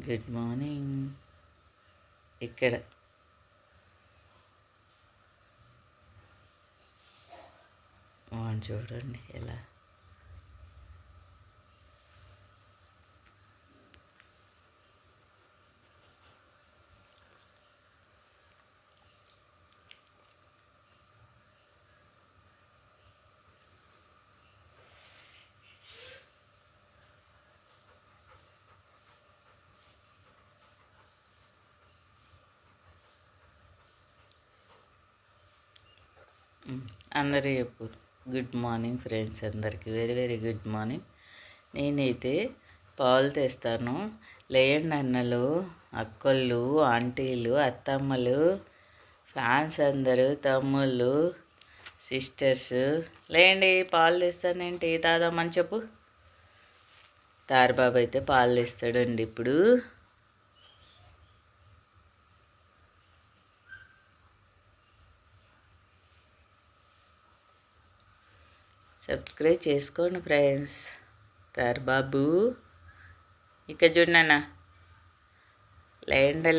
Good morning. ఇక్కడ చూడండి ఎలా అందరూ చెప్పు. గుడ్ మార్నింగ్ ఫ్రెండ్స్, అందరికీ వెరీ వెరీ గుడ్ మార్నింగ్. నేనైతే పాలు తెస్తాను. లేయండి అన్నలు, అక్కళ్ళు, ఆంటీలు, అత్తమ్మలు, ఫ్యాన్స్ అందరూ, తమ్ముళ్ళు, సిస్టర్స్ లేండి. పాలు తెస్తానేంటి తాదామని చెప్పు. తారబాబు అయితే పాలు తెస్తాడండి ఇప్పుడు. సబ్స్క్రైబ్ చేసుకోండి ఫ్రెండ్స్. తారబాబు ఇక చూడన్నా లేండి.